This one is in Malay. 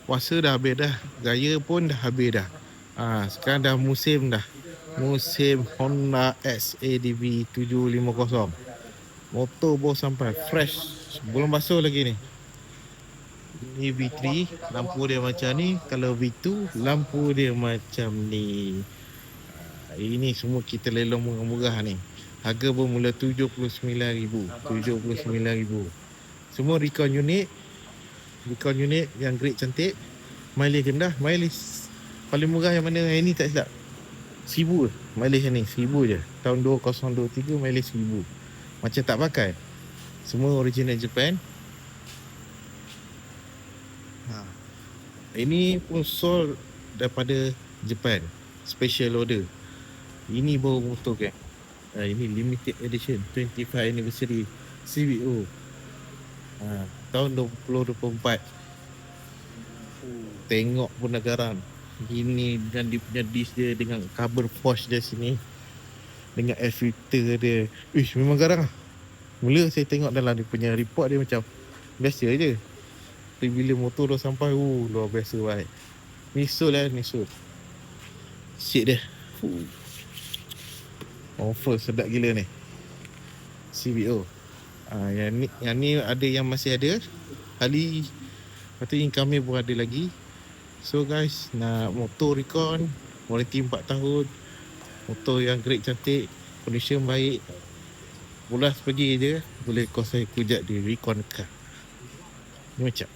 Puasa dah habis dah. Raya pun dah habis dah. Sekarang dah musim dah. Musim Honda SADV 750. Motor baru sampai. Fresh. Belum basuh lagi ni. Ini V3. Lampu dia macam ni. Kalau V2, lampu dia macam ni. Ini semua kita lelong murah-murah ni. Harga bermula RM79,000. RM79,000. Semua recon unit. Recon unit yang grade cantik. Mileage rendah. Mileage paling murah yang mana? Yang ni tak silap, 1000 mileage ni. 1000 je. Tahun 2023 mileage 1000. Macam tak pakai. Semua original Japan. Ini pun sold daripada Japan. Special order. Ini baru motor kan. Ini limited edition 25 anniversary CVO. Tahun 2024. Tengok pun dah garang. Ini dan dia punya disc dia dengan carbon forge dia sini. Dengan air filter dia. Memang garang lah. Mula saya tengok dalam dia punya report dia macam biasa je. Tapi bila motor dah sampai, luar biasa baik. Nissul lah, Nissul. Seat dia. Offer sedap gila ni. CVO. Yang ni ada yang masih ada. Kali lepas tu incoming pun ada lagi. So guys, nak motor recon, warranty 4 tahun, motor yang grade cantik, condition baik, pulas pergi je, boleh call saya kujat di Recon Car. Ni macam